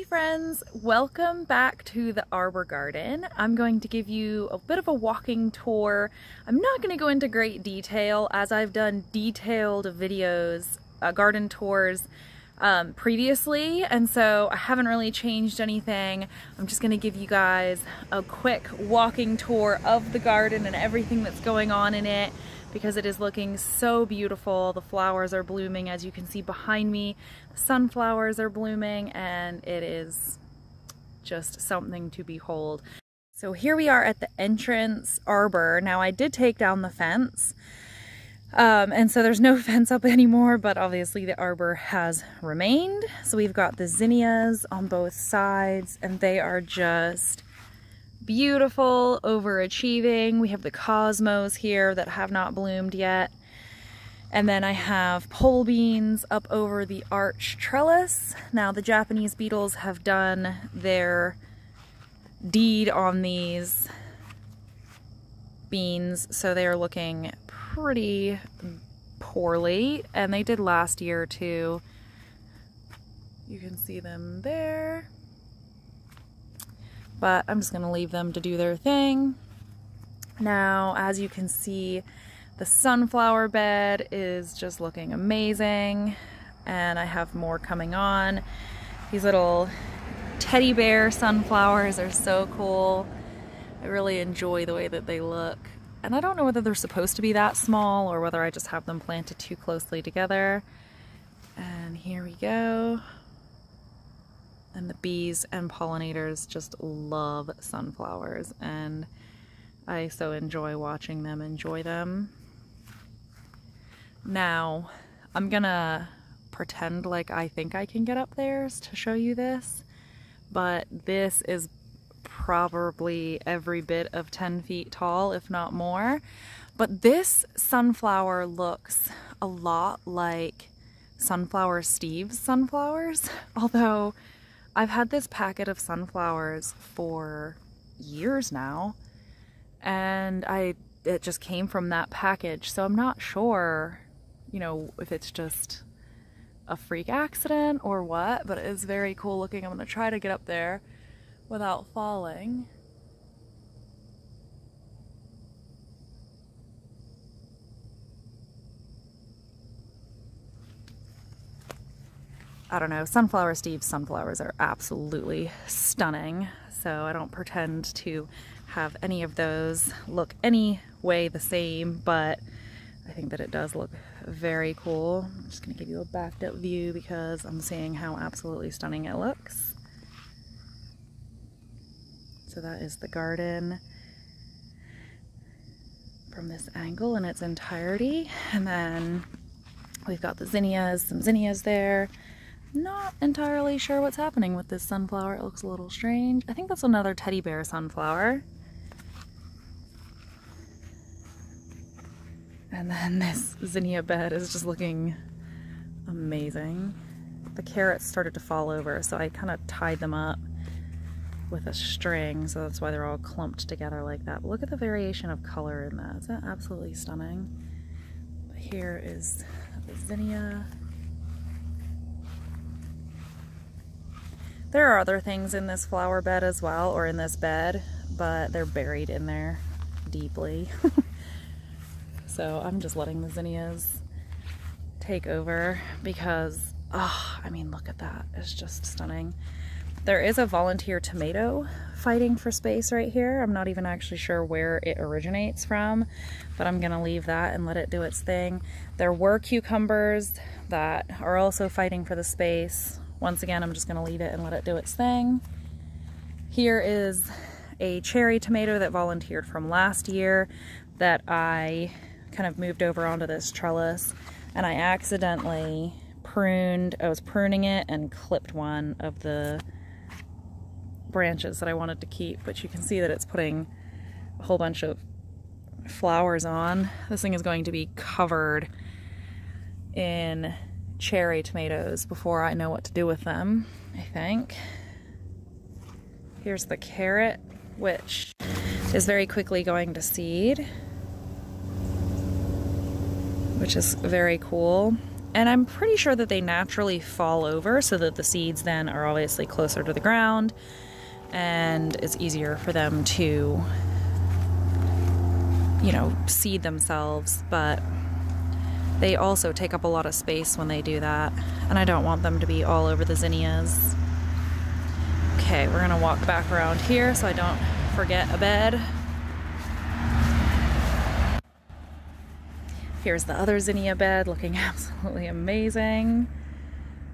Hi friends, welcome back to the Arbor Garden. I'm going to give you a bit of a walking tour. I'm not going to go into great detail as I've done detailed videos, garden tours previously, and so I haven't really changed anything. I'm just going to give you guys a quick walking tour of the garden and everything that's going on in it, because it is looking so beautiful. The flowers are blooming, as you can see behind me. The sunflowers are blooming, and it is just something to behold. So here we are at the entrance arbor. Now I did take down the fence, and so there's no fence up anymore, but obviously the arbor has remained. So we've got the zinnias on both sides, and they are just beautiful, overachieving. We have the cosmos here that have not bloomed yet. And then I have pole beans up over the arch trellis. Now the Japanese beetles have done their deed on these beans, so they are looking pretty poorly, and they did last year too. You can see them there. But I'm just going to leave them to do their thing. Now, as you can see, the sunflower bed is just looking amazing, and I have more coming on. These little teddy bear sunflowers are so cool. I really enjoy the way that they look. And I don't know whether they're supposed to be that small or whether I just have them planted too closely together. And here we go. And the bees and pollinators just love sunflowers, and I so enjoy watching them enjoy them. Now, I'm gonna pretend like I think I can get up there to show you this, but this is probably every bit of 10 feet tall, if not more. But this sunflower looks a lot like Sunflower Steve's sunflowers, although I've had this packet of sunflowers for years now, and it just came from that package, so I'm not sure, you know, if it's just a freak accident or what, but it is very cool looking. I'm gonna try to get up there without falling. I don't know, Sunflower Steve's sunflowers are absolutely stunning, so I don't pretend to have any of those look any way the same, but I think that it does look very cool. I'm just going to give you a backed up view because I'm seeing how absolutely stunning it looks. So that is the garden from this angle in its entirety, and then we've got the zinnias, some zinnias there. Not entirely sure what's happening with this sunflower. It looks a little strange. I think that's another teddy bear sunflower. And then this zinnia bed is just looking amazing. The carrots started to fall over, so I kind of tied them up with a string, so that's why they're all clumped together like that. But look at the variation of color in that. Isn't that absolutely stunning? But here is the zinnia. There are other things in this flower bed as well, or in this bed, but they're buried in there deeply. So I'm just letting the zinnias take over because, oh, I mean, look at that. It's just stunning. There is a volunteer tomato fighting for space right here. I'm not even actually sure where it originates from, but I'm gonna leave that and let it do its thing. There were cucumbers that are also fighting for the space. Once again, I'm just going to leave it and let it do its thing. Here is a cherry tomato that volunteered from last year that I kind of moved over onto this trellis, and I accidentally I was pruning it and clipped one of the branches that I wanted to keep, but you can see that it's putting a whole bunch of flowers on. This thing is going to be covered in cherry tomatoes before I know what to do with them, I think. Here's the carrot, which is very quickly going to seed, which is very cool. And I'm pretty sure that they naturally fall over so that the seeds then are obviously closer to the ground and it's easier for them to, you know, seed themselves. But they also take up a lot of space when they do that, and I don't want them to be all over the zinnias. Okay, we're gonna walk back around here so I don't forget a bed. Here's the other zinnia bed, looking absolutely amazing.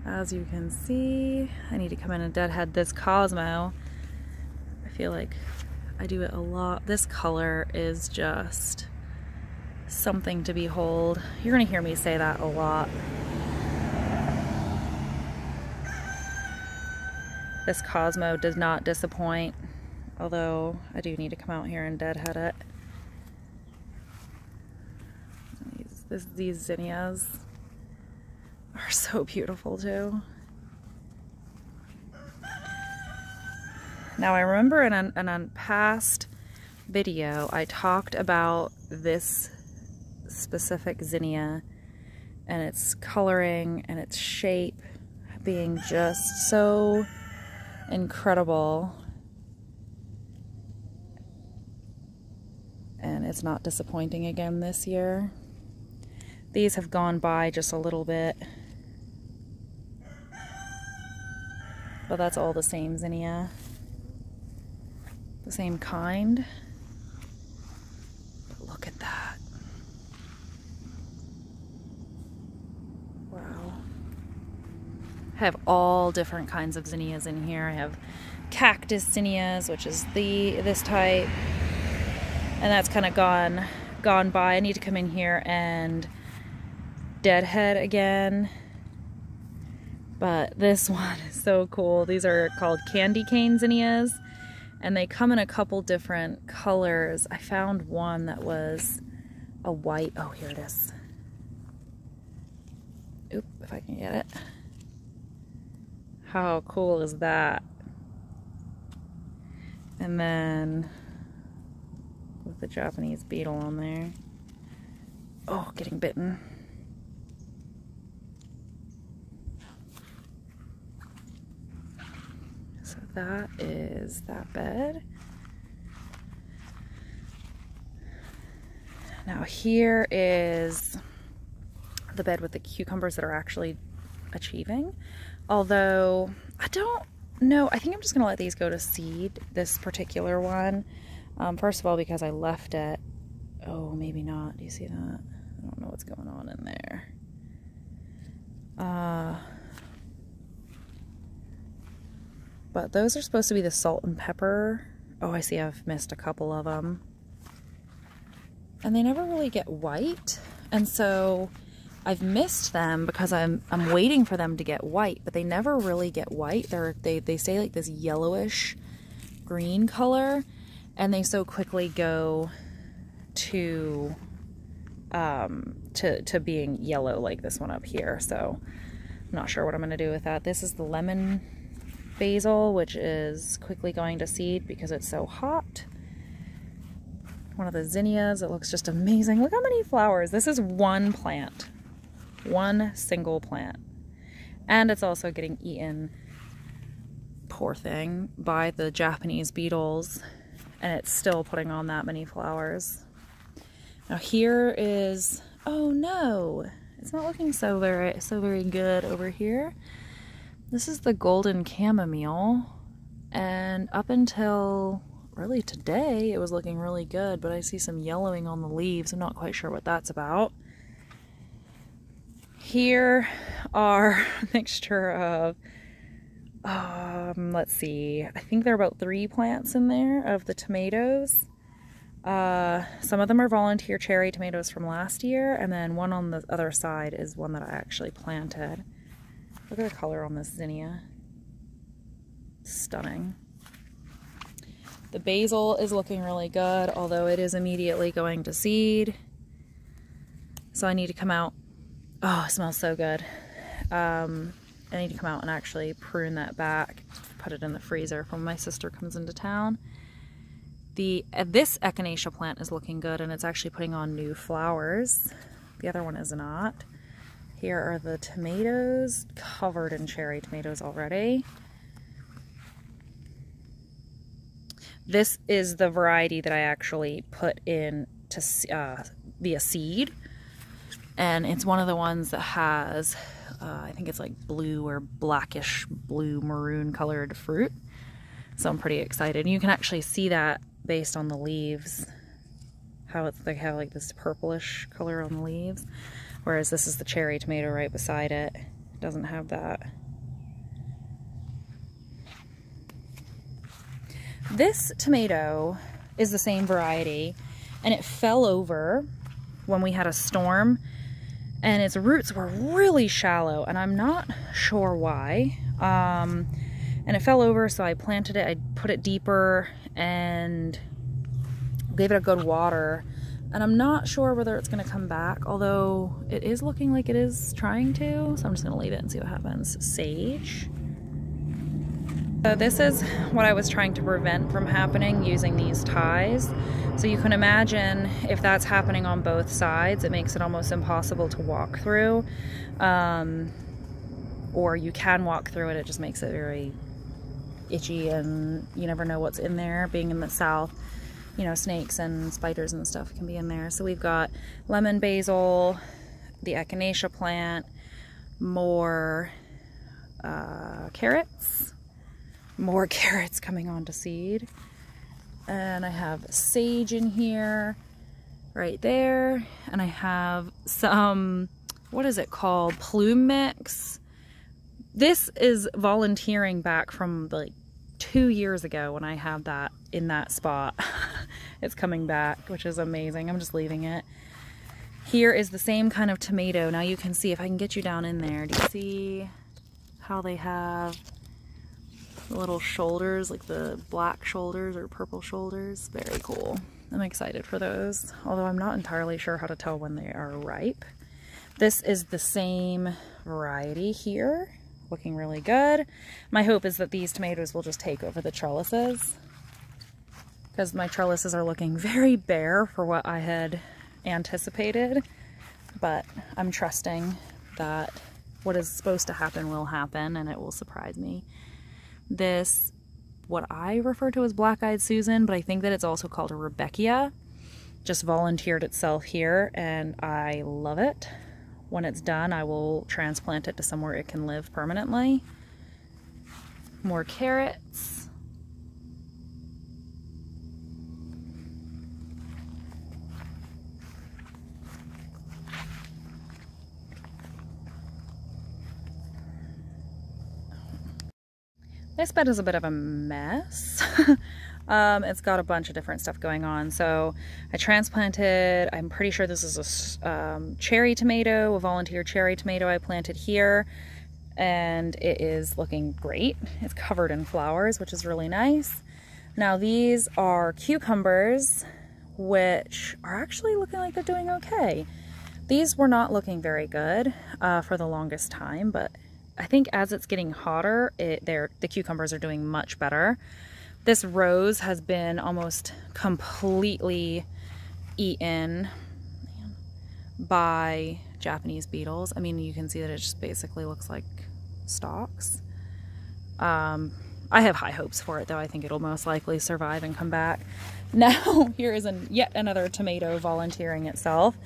As you can see, I need to come in and deadhead this Cosmo. I feel like I do it a lot. This color is just something to behold. You're gonna hear me say that a lot. This Cosmo does not disappoint, although I do need to come out here and deadhead it. These zinnias are so beautiful too. Now I remember in a past video I talked about this specific zinnia and its coloring and its shape being just so incredible, and it's not disappointing again this year. These have gone by just a little bit, but that's all the same zinnia, the same kind. But look at that. Wow. I have all different kinds of zinnias in here. I have cactus zinnias, which is this type, and that's kind of gone by. I need to come in here and deadhead again, but this one is so cool. These are called candy cane zinnias, and they come in a couple different colors. I found one that was a white. Oh, here it is. Oop, if I can get it. How cool is that? And then with the Japanese beetle on there. Oh, getting bitten. So that is that bed. Now here is the bed with the cucumbers that are actually achieving. Although, I don't know, I think I'm just gonna let these go to seed, this particular one. First of all, because I left it, oh, maybe not, do you see that? I don't know what's going on in there. But those are supposed to be the salt and pepper. Oh, I see I've missed a couple of them. And they never really get white. And so I've missed them because I'm waiting for them to get white, but they never really get white. They stay like this yellowish green color, and they so quickly go to being yellow like this one up here. So I'm not sure what I'm gonna do with that. This is the lemon basil, which is quickly going to seed because it's so hot. One of the zinnias, it looks just amazing. Look how many flowers. This is one plant, one single plant, and it's also getting eaten, poor thing, by the Japanese beetles, and it's still putting on that many flowers. Now here is, oh no, it's not looking so very good over here. This is the golden chamomile, and up until really today it was looking really good, but I see some yellowing on the leaves. I'm not quite sure what that's about. Here are a mixture of let's see, I think there are about 3 plants in there of the tomatoes. Some of them are volunteer cherry tomatoes from last year, and then one on the other side is one that I actually planted. Look at the color on this zinnia. Stunning. The basil is looking really good, although it is immediately going to seed. So I need to come out. Oh, it smells so good. I need to come out and actually prune that back, put it in the freezer for when my sister comes into town. This echinacea plant is looking good, and it's actually putting on new flowers. The other one is not. Here are the tomatoes, covered in cherry tomatoes already. This is the variety that I actually put in to via seed. And it's one of the ones that has, I think it's like blue or blackish blue maroon colored fruit. So I'm pretty excited. And you can actually see that based on the leaves, how they have like this purplish color on the leaves. Whereas this is the cherry tomato right beside it. It doesn't have that. This tomato is the same variety, and it fell over when we had a storm, and its roots were really shallow, and I'm not sure why. And it fell over, so I planted it, I put it deeper, and gave it a good water. And I'm not sure whether it's going to come back, although it is looking like it is trying to, so I'm just going to leave it and see what happens. Sage. So this is what I was trying to prevent from happening using these ties. So you can imagine if that's happening on both sides, it makes it almost impossible to walk through. Or you can walk through it, it just makes it very itchy, and you never know what's in there. Being in the south, you know, snakes and spiders and stuff can be in there. So we've got lemon basil, the echinacea plant, more carrots coming onto seed. And I have sage in here, right there. And I have some, what is it called? Plume mix. This is volunteering back from like 2 years ago when I had that in that spot. It's coming back, which is amazing. I'm just leaving it. Here is the same kind of tomato. Now you can see, if I can get you down in there, do you see how they have the little shoulders, like the black shoulders or purple shoulders? Very cool. I'm excited for those, although I'm not entirely sure how to tell when they are ripe. This is the same variety here. Looking really good. My hope is that these tomatoes will just take over the trellises, because my trellises are looking very bare for what I had anticipated, but I'm trusting that what is supposed to happen will happen, and it will surprise me. This, what I refer to as black-eyed Susan, but I think that it's also called a Rebecca, just volunteered itself here, and I love it. When it's done, I will transplant it to somewhere it can live permanently. More carrots. This bed is a bit of a mess. It's got a bunch of different stuff going on. So I transplanted, I'm pretty sure this is a cherry tomato, a volunteer cherry tomato I planted here, and it is looking great. It's covered in flowers, which is really nice. Now these are cucumbers, which are actually looking like they're doing okay. These were not looking very good for the longest time, but I think as it's getting hotter, the cucumbers are doing much better. This rose has been almost completely eaten by Japanese beetles. I mean, you can see that it just basically looks like stalks. I have high hopes for it, though. I think it'll most likely survive and come back. Now, here is yet another tomato volunteering itself.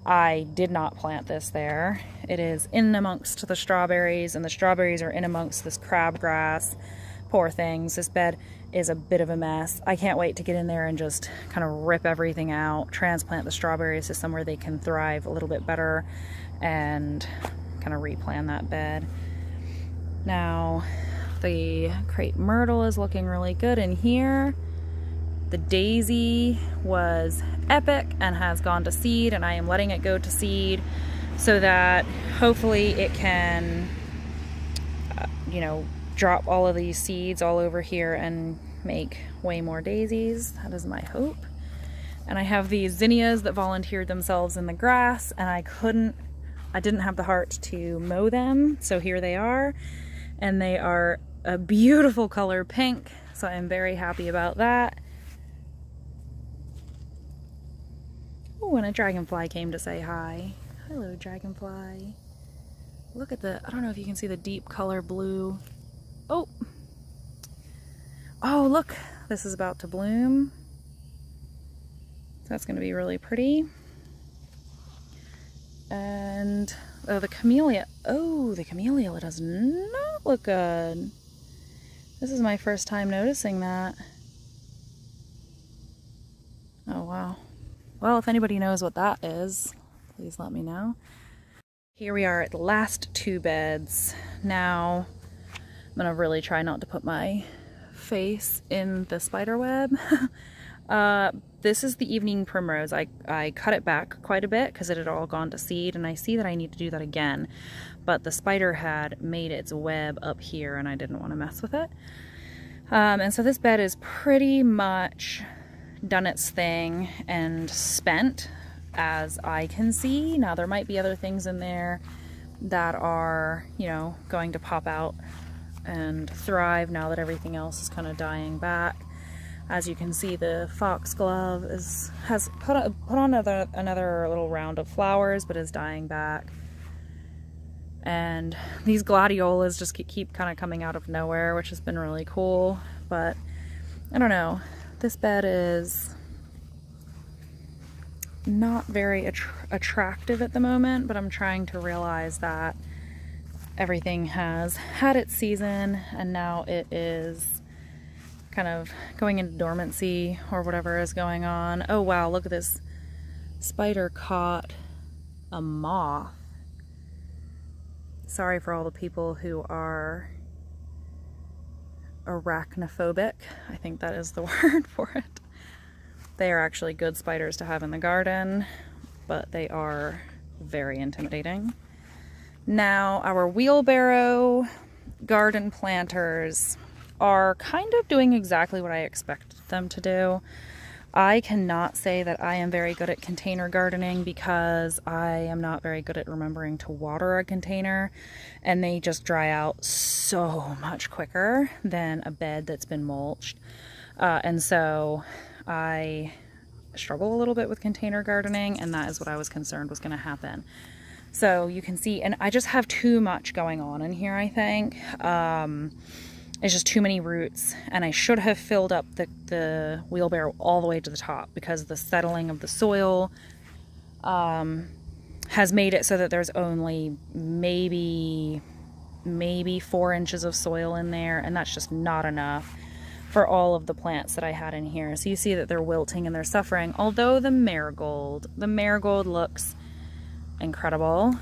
I did not plant this there. It is in amongst the strawberries, and the strawberries are in amongst this crabgrass. Poor things. This bed is a bit of a mess. I can't wait to get in there and just kind of rip everything out, transplant the strawberries to somewhere they can thrive a little bit better, and kind of replan that bed. Now, the crepe myrtle is looking really good in here. The daisy was epic and has gone to seed, and I am letting it go to seed so that hopefully it can, you know, drop all of these seeds all over here and make way more daisies. That is my hope. And I have these zinnias that volunteered themselves in the grass, and I didn't have the heart to mow them, so here they are. And they are a beautiful color pink, so I'm very happy about that. Oh, and a dragonfly came to say hi. Hello, dragonfly. Look at the, I don't know if you can see the deep color blue. Oh, oh look, this is about to bloom. So that's going to be really pretty. And oh, the camellia. Oh, the camellia does not look good. This is my first time noticing that. Oh, wow. Well, if anybody knows what that is, please let me know. Here we are at the last 2 beds. Now, I'm gonna really try not to put my face in the spider web. This is the evening primrose. I cut it back quite a bit because it had all gone to seed, and I see that I need to do that again. But the spider had made its web up here and I didn't want to mess with it. And so this bed is pretty much done its thing and spent, as I can see. Now there might be other things in there that are, you know, going to pop out and thrive now that everything else is kind of dying back. As you can see, the foxglove has put on another little round of flowers, but is dying back. And these gladiolas just keep kind of coming out of nowhere, which has been really cool. But I don't know, this bed is not very attractive at the moment, but I'm trying to realize that everything has had its season and now it is kind of going into dormancy or whatever is going on. Oh wow, look at this. Spider caught a moth. Sorry for all the people who are arachnophobic. I think that is the word for it. They are actually good spiders to have in the garden, but they are very intimidating. Now, our wheelbarrow garden planters are kind of doing exactly what I expected them to do. I cannot say that I am very good at container gardening because I am not very good at remembering to water a container, and they just dry out so much quicker than a bed that's been mulched. And so I struggle a little bit with container gardening, and that is what I was concerned was going to happen. So you can see, and I just have too much going on in here, I think. It's just too many roots, and I should have filled up the wheelbarrow all the way to the top because the settling of the soil has made it so that there's only maybe 4 inches of soil in there, and that's just not enough for all of the plants that I had in here. So you see that they're wilting and they're suffering, although the marigold looks incredible.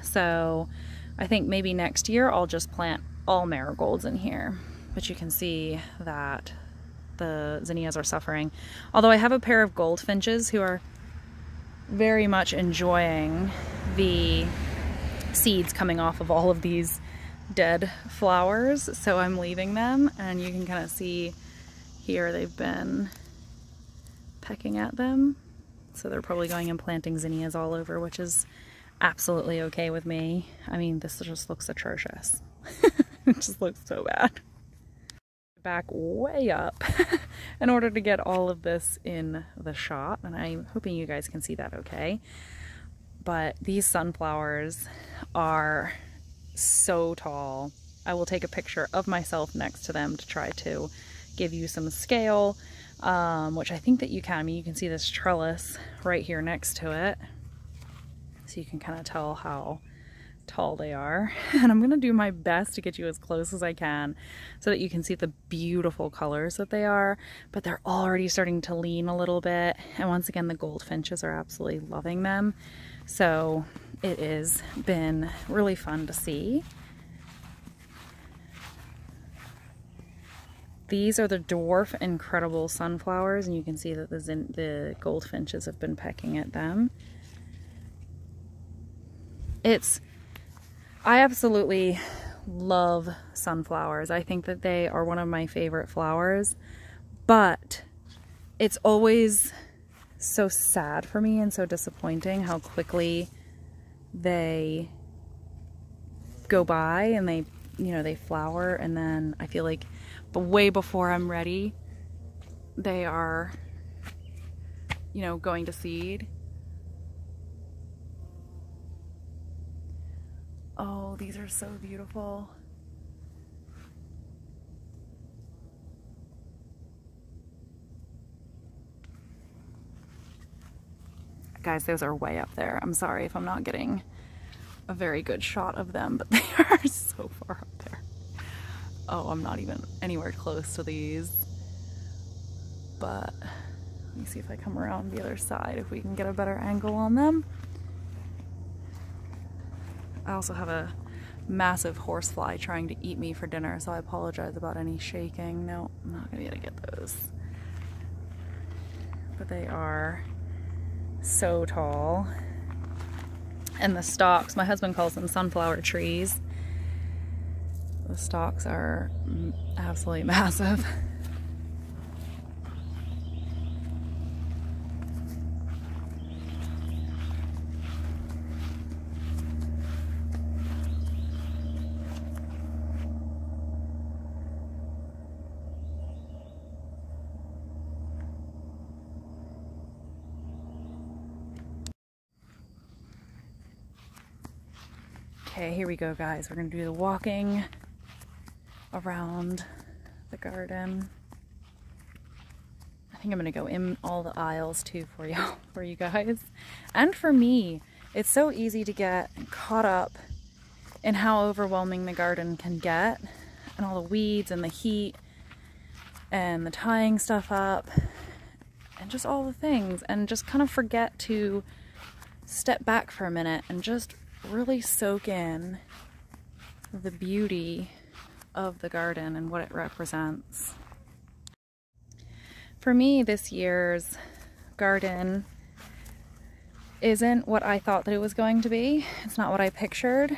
So I think maybe next year I'll just plant all marigolds in here. But you can see that the zinnias are suffering. Although I have a pair of goldfinches who are very much enjoying the seeds coming off of all of these dead flowers, so I'm leaving them, and you can kind of see here they've been pecking at them. So they're probably going and planting zinnias all over, which is absolutely okay with me. I mean, this just looks atrocious. It just looks so bad. Back way up in order to get all of this in the shot, and I'm hoping you guys can see that okay. But these sunflowers are so tall. I will take a picture of myself next to them to try to give you some scale, which I think that you can. I mean, you can see this trellis right here next to it, so you can kind of tell how tall they are. And I'm gonna do my best to get you as close as I can so that you can see the beautiful colors that they are, but they're already starting to lean a little bit, and once again the goldfinches are absolutely loving them. So it has been really fun to see. These are the dwarf incredible sunflowers, and you can see that the goldfinches have been pecking at them. I absolutely love sunflowers. I think that they are one of my favorite flowers, but it's always so sad for me and so disappointing how quickly they go by and they, you know, they flower, and then I feel like way before I'm ready, they are, you know, going to seed. Oh, these are so beautiful. Guys, those are way up there. I'm sorry if I'm not getting a very good shot of them, but they are so far up there. Oh, I'm not even anywhere close to these. But let me see if I come around the other side, if we can get a better angle on them. I also have a massive horsefly trying to eat me for dinner, so I apologize about any shaking. No, I'm not gonna be able to get those. But they are so tall. And the stalks, my husband calls them sunflower trees. The stalks are absolutely massive. Okay, here we go, guys. We're gonna do the walking around the garden. I think I'm gonna go in all the aisles too for you guys. And for me, it's so easy to get caught up in how overwhelming the garden can get, and all the weeds and the heat and the tying stuff up and just all the things, and just kind of forget to step back for a minute and just really soak in the beauty of the garden and what it represents. For me, this year's garden isn't what I thought that it was going to be. It's not what I pictured.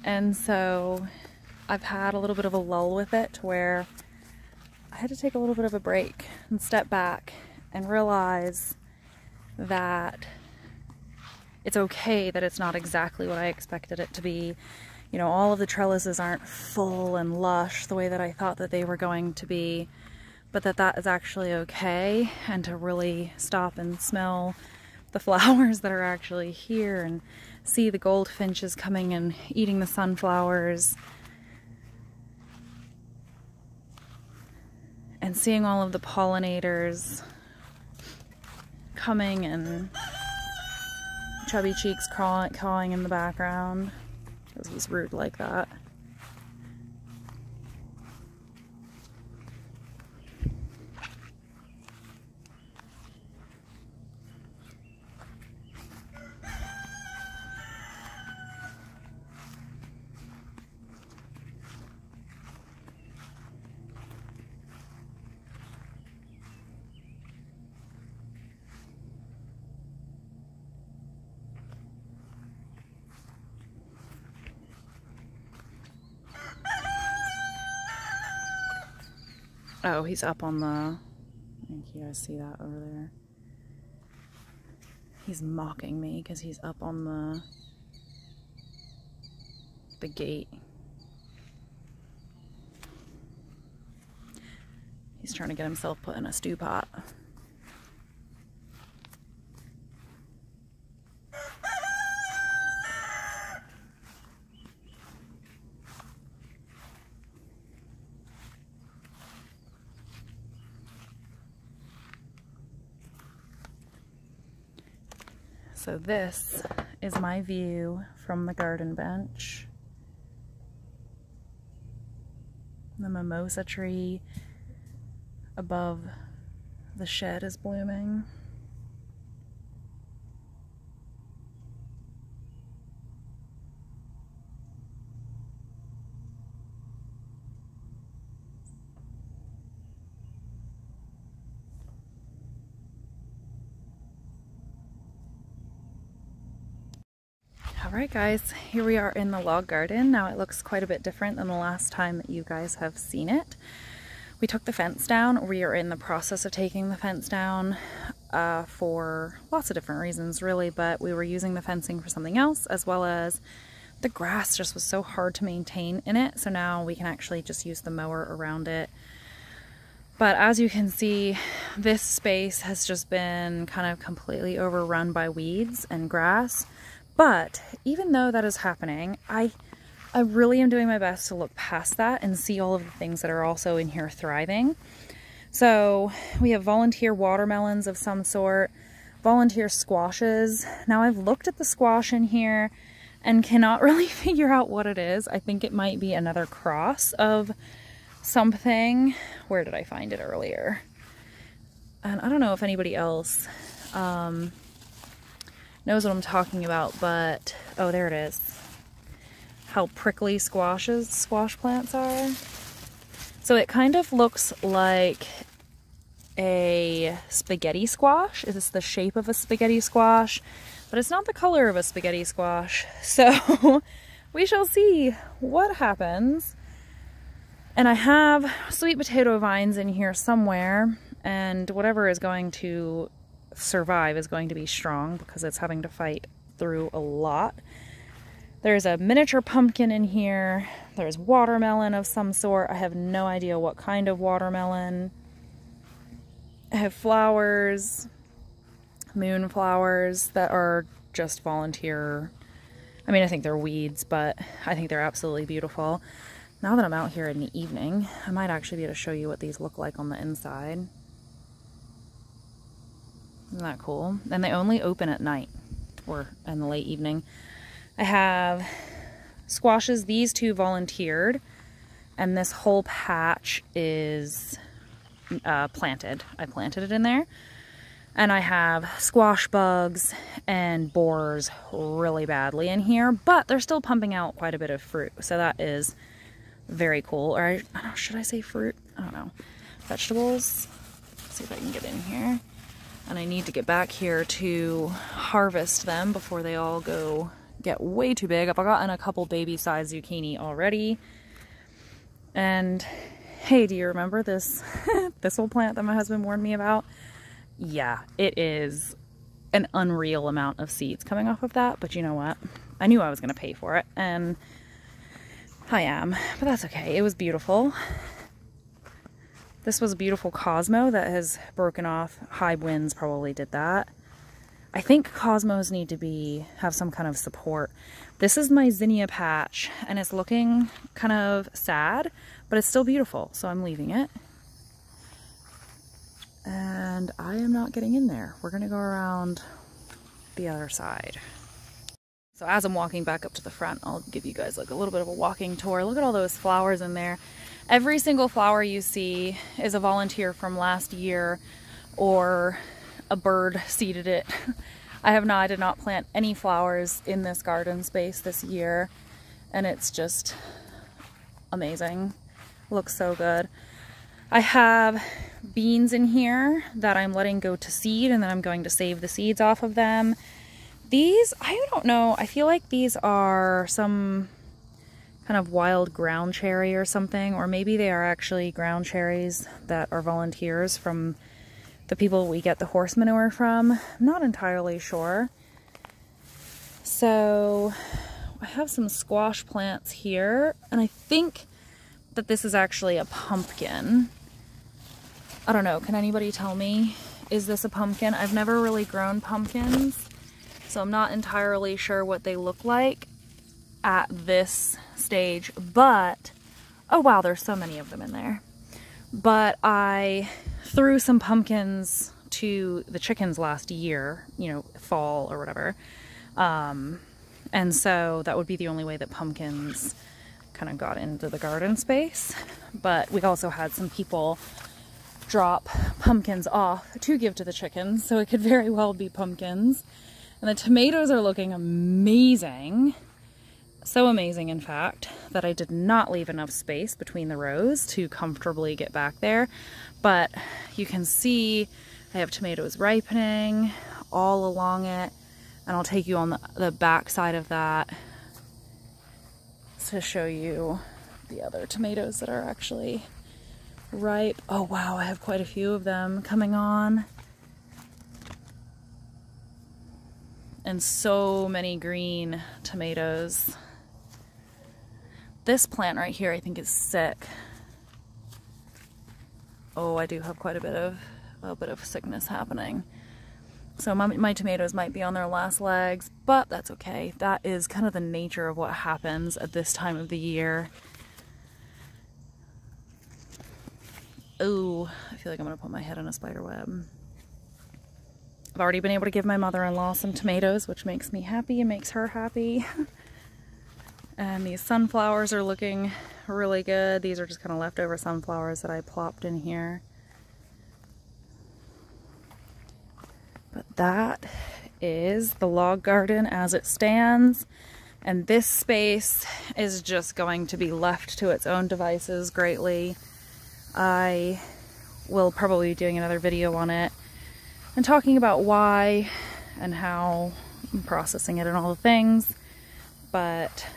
And so I've had a little bit of a lull with it, where I had to take a little bit of a break and step back and realize that it's okay that it's not exactly what I expected it to be. You know, all of the trellises aren't full and lush the way that I thought that they were going to be, but that is actually okay, and to really stop and smell the flowers that are actually here and see the goldfinches coming and eating the sunflowers, and seeing all of the pollinators coming, and Chubby Cheeks cawing in the background because he's rude like that. Oh, he's up on the, I think you guys see that over there. He's mocking me because he's up on the gate. He's trying to get himself put in a stew pot. So this is my view from the garden bench. The mimosa tree above the shed is blooming. Alright guys, here we are in the log garden. Now it looks quite a bit different than the last time that you guys have seen it. We took the fence down. We are in the process of taking the fence down for lots of different reasons really, but we were using the fencing for something else, as well as the grass just was so hard to maintain in it, so now we can actually just use the mower around it. But as you can see, this space has just been kind of completely overrun by weeds and grass. But even though that is happening, I really am doing my best to look past that and see all of the things that are also in here thriving. So we have volunteer watermelons of some sort, volunteer squashes. Now I've looked at the squash in here and cannot really figure out what it is. I think it might be another cross of something. Where did I find it earlier? And I don't know if anybody else knows what I'm talking about, but oh, there it is. How prickly squash plants are. So it kind of looks like a spaghetti squash. It's the shape of a spaghetti squash, but it's not the color of a spaghetti squash. So we shall see what happens. And I have sweet potato vines in here somewhere, and whatever is going to survive is going to be strong because it's having to fight through a lot. There's a miniature pumpkin in here. There's watermelon of some sort. I have no idea what kind of watermelon. I have flowers, moonflowers that are just volunteer. I mean, I think they're weeds, but I think they're absolutely beautiful. Now that I'm out here in the evening, I might actually be able to show you what these look like on the inside. Isn't that cool? And they only open at night or in the late evening. I have squashes. These two volunteered, and this whole patch is planted. I planted it in there. And I have squash bugs and borers really badly in here, but they're still pumping out quite a bit of fruit. So that is very cool. Or should I say fruit? I don't know. Vegetables. Let's see if I can get in here. And I need to get back here to harvest them before they all get way too big. I've gotten a couple baby-sized zucchini already. And hey, do you remember this thistle plant that my husband warned me about? Yeah, it is an unreal amount of seeds coming off of that, but you know what? I knew I was going to pay for it, and I am, but that's okay. It was beautiful. This was a beautiful Cosmo that has broken off. High winds probably did that. I think Cosmos need to have some kind of support. This is my zinnia patch, and it's looking kind of sad, but it's still beautiful, so I'm leaving it. And I am not getting in there. We're gonna go around the other side. So as I'm walking back up to the front, I'll give you guys like a little bit of a walking tour. Look at all those flowers in there. Every single flower you see is a volunteer from last year, or a bird seeded it. I did not plant any flowers in this garden space this year, and it's just amazing. Looks so good. I have beans in here that I'm letting go to seed, and then I'm going to save the seeds off of them. These, I don't know, I feel like these are some kind of wild ground cherry or something, or maybe they are actually ground cherries that are volunteers from the people we get the horse manure from. I'm not entirely sure. So I have some squash plants here, and I think that this is actually a pumpkin. I don't know, can anybody tell me, is this a pumpkin? I've never really grown pumpkins, so I'm not entirely sure what they look like at this stage, but, oh wow, there's so many of them in there. But I threw some pumpkins to the chickens last year, you know, fall or whatever. And so that would be the only way that pumpkins kind of got into the garden space. But we also had some people drop pumpkins off to give to the chickens, so it could very well be pumpkins. And the tomatoes are looking amazing. So amazing, in fact, that I did not leave enough space between the rows to comfortably get back there. But you can see I have tomatoes ripening all along it, and I'll take you on the back side of that to show you the other tomatoes that are actually ripe. Oh wow, I have quite a few of them coming on. And so many green tomatoes. This plant right here I think is sick. Oh, I do have quite a bit of sickness happening. So my tomatoes might be on their last legs, but that's okay. That is kind of the nature of what happens at this time of the year. Oh, I feel like I'm gonna put my head in a spider web. I've already been able to give my mother-in-law some tomatoes, which makes me happy and makes her happy. And these sunflowers are looking really good. These are just kind of leftover sunflowers that I plopped in here. But that is the log garden as it stands. And this space is just going to be left to its own devices greatly. I will probably be doing another video on it and talking about why and how I'm processing it and all the things. But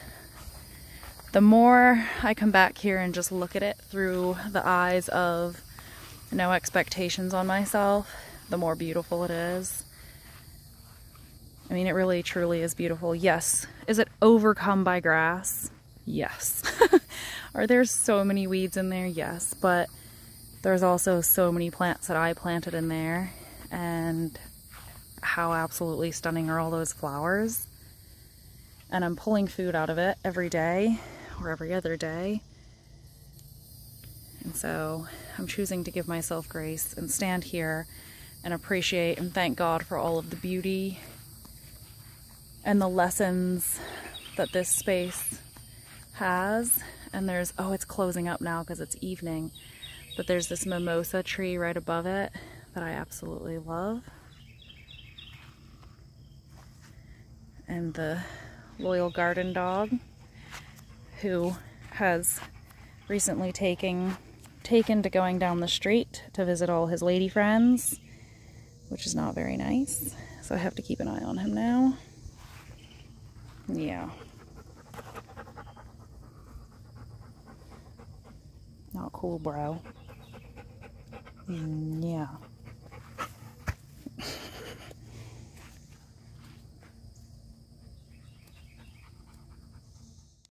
the more I come back here and just look at it through the eyes of no expectations on myself, the more beautiful it is. I mean, it really truly is beautiful. Yes. Is it overcome by grass? Yes. Are there so many weeds in there? Yes. But there's also so many plants that I planted in there, and how absolutely stunning are all those flowers. And I'm pulling food out of it every day or every other day. And so I'm choosing to give myself grace and stand here and appreciate and thank God for all of the beauty and the lessons that this space has. And there's, oh, it's closing up now because it's evening, but there's this mimosa tree right above it that I absolutely love. And the loyal garden dog, who has recently taken to going down the street to visit all his lady friends, which is not very nice. So I have to keep an eye on him now. Yeah. Not cool, bro. Yeah.